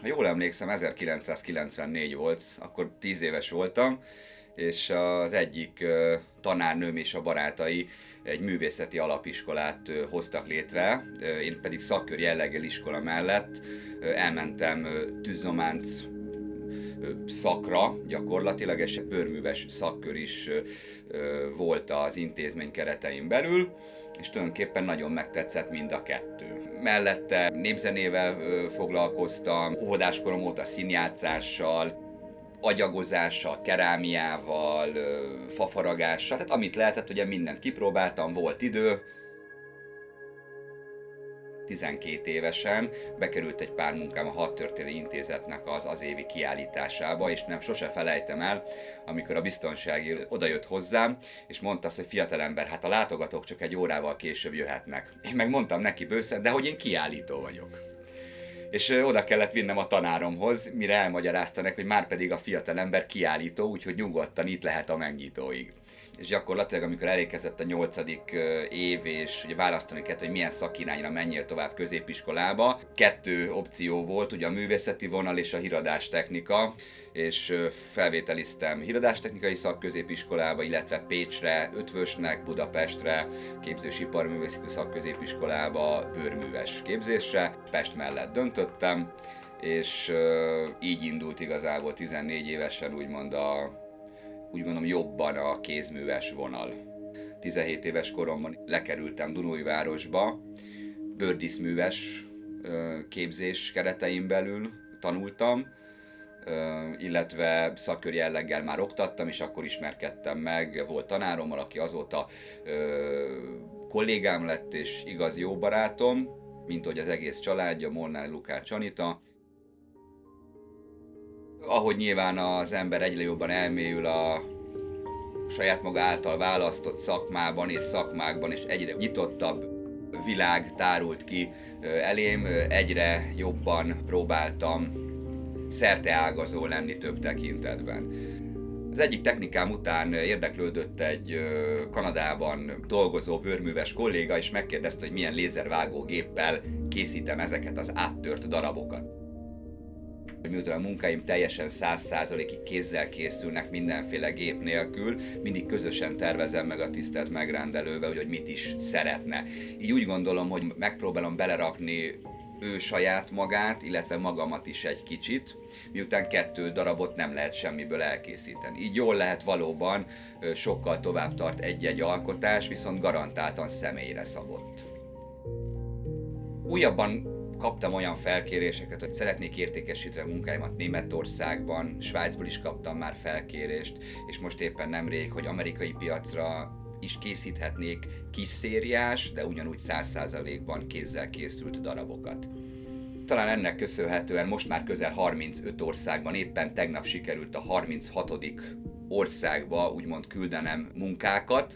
Ha jól emlékszem, 1994 volt, akkor 10 éves voltam, és az egyik tanárnőm és a barátai egy művészeti alapiskolát hoztak létre, én pedig szakkör jelleggel iskola mellett elmentem tűzzománc szakra gyakorlatilag, és bőrműves szakkör is volt az intézmény keretein belül, és tulajdonképpen nagyon megtetszett mind a kettő. Mellette népzenével foglalkoztam, óvodáskorom óta színjátszással, agyagozással, kerámiával, fafaragással, tehát amit lehetett, ugye mindent kipróbáltam, volt idő. 12 évesen bekerült egy pár munkám a Hadtörténeti Intézetnek az évi kiállításába, és nem sose felejtem el, amikor a biztonsági odajött hozzám, és mondta azt, hogy fiatalember, hát a látogatók csak egy órával később jöhetnek. Én meg mondtam neki bőszen, de hogy én kiállító vagyok. És oda kellett vinnem a tanáromhoz, mire elmagyarázta neki, hogy már pedig a fiatalember kiállító, úgyhogy nyugodtan itt lehet a megnyitóig. És gyakorlatilag, amikor elérkezett a 8. év, és ugye választani kellett, hogy milyen szakirányra menjél tovább középiskolába, 2 opció volt, ugye a művészeti vonal és a híradástechnika, és felvételiztem híradástechnikai szakközépiskolába, illetve Pécsre, Ötvösnek, Budapestre, képzős iparművészeti szakközépiskolába, bőrműves képzésre. Pest mellett döntöttem, és így indult igazából 14 évesen úgy mondom jobban a kézműves vonal. 17 éves koromban lekerültem Dunaújvárosba, bőrdíszműves képzés keretein belül tanultam, illetve szakkör jelleggel már oktattam, és akkor ismerkedtem meg, volt tanárommal, aki azóta kollégám lett, és igaz jó barátom, mint hogy az egész családja, Molnár Lukács Anita. Ahogy nyilván az ember egyre jobban elmélyül a saját maga által választott szakmában és szakmákban, és egyre nyitottabb világ tárult ki elém, egyre jobban próbáltam szerteágazó lenni több tekintetben. Az egyik technikám után érdeklődött egy Kanadában dolgozó bőrműves kolléga, és megkérdezte, hogy milyen lézervágógéppel készítem ezeket az áttört darabokat. Miután a munkáim teljesen 100%-ig kézzel készülnek mindenféle gép nélkül, mindig közösen tervezem meg a tisztelt megrendelővel, hogy mit is szeretne. Így úgy gondolom, hogy megpróbálom belerakni ő saját magát, illetve magamat is egy kicsit, miután 2 darabot nem lehet semmiből elkészíteni. Így jól lehet valóban, sokkal tovább tart egy-egy alkotás, viszont garantáltan személyre szabott. Újabban kaptam olyan felkéréseket, hogy szeretnék értékesíteni a munkáimat Németországban, Svájcból is kaptam már felkérést, és most éppen nemrég, hogy amerikai piacra is készíthetnék kis szériás, de ugyanúgy 100%-ban kézzel készült darabokat. Talán ennek köszönhetően most már közel 35 országban, éppen tegnap sikerült a 36. országba úgymond küldenem munkákat.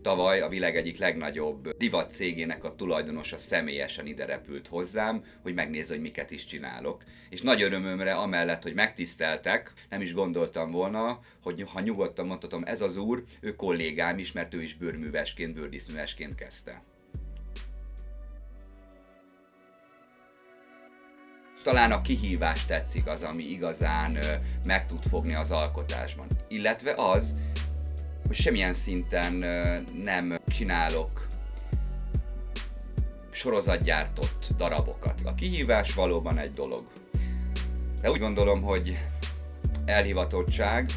Tavaly a világ egyik legnagyobb divat cégének a tulajdonosa személyesen ide repült hozzám, hogy megnézze, hogy miket is csinálok. És nagy örömömre, amellett, hogy megtiszteltek, nem is gondoltam volna, hogy ha nyugodtan mondhatom, ez az úr, ő kollégám is, mert ő is bőrművesként, bőrdíszművesként kezdte. Talán a kihívás tetszik az, ami igazán meg tud fogni az alkotásban. Illetve az, hogy semmilyen szinten nem csinálok sorozatgyártott darabokat. A kihívás valóban egy dolog. De úgy gondolom, hogy elhivatottság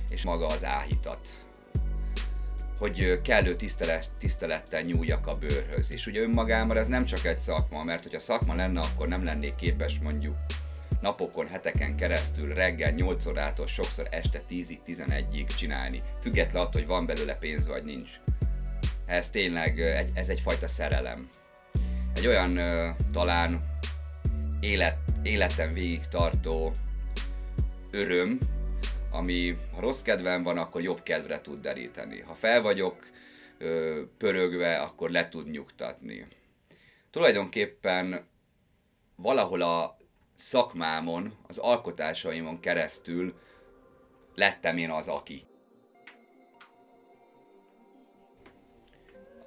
és maga az áhítat. Hogy kellő tisztelettel nyúljak a bőrhöz. És ugye önmagában ez nem csak egy szakma, mert hogyha szakma lenne, akkor nem lennék képes mondjuk napokon, heteken keresztül, reggel 8 órától sokszor este 10-ig, 11-ig csinálni. Független attól, hogy van belőle pénz vagy nincs. Ez tényleg, ez egyfajta szerelem. Egy olyan talán életem végig tartó öröm, ami ha rossz kedvem van, akkor jobb kedvre tud deríteni. Ha fel vagyok pörögve, akkor le tud nyugtatni. Tulajdonképpen valahol a szakmámon, az alkotásaimon keresztül lettem én az, aki.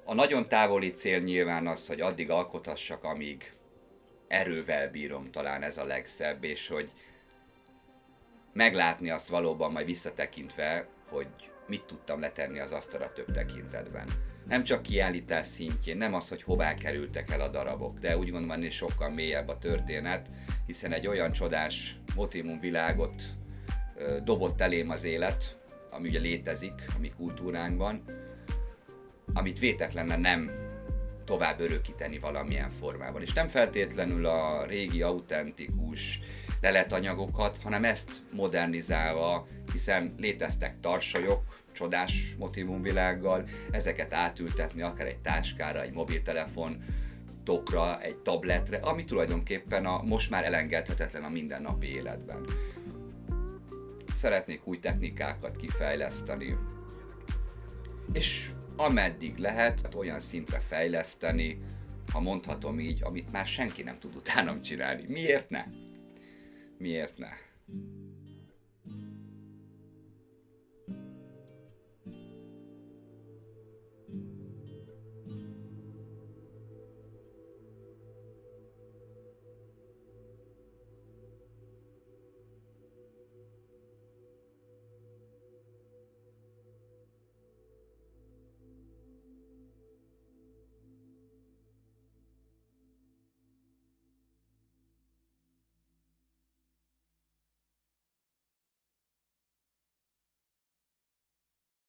A nagyon távoli cél nyilván az, hogy addig alkothassak, amíg erővel bírom, talán ez a legszebb, és hogy meglátni azt valóban majd visszatekintve, hogy mit tudtam letenni az asztalra több tekintetben. Nem csak kiállítás szintjén, nem az, hogy hová kerültek el a darabok, de úgy gondolom, hogy sokkal mélyebb a történet, hiszen egy olyan csodás motivum világot dobott elém az élet, ami ugye létezik a mi kultúránkban, amit vétetlenül nem tovább örökíteni valamilyen formában. És nem feltétlenül a régi, autentikus leletanyagokat, hanem ezt modernizálva, hiszen léteztek tarsolyok, csodás motivumvilággal, ezeket átültetni akár egy táskára, egy mobiltelefon, tokra, egy tabletre, ami tulajdonképpen most már elengedhetetlen a mindennapi életben. Szeretnék új technikákat kifejleszteni, és ameddig lehet, olyan szintre fejleszteni, ha mondhatom így, amit már senki nem tud utánam csinálni. Miért ne? Miért ne?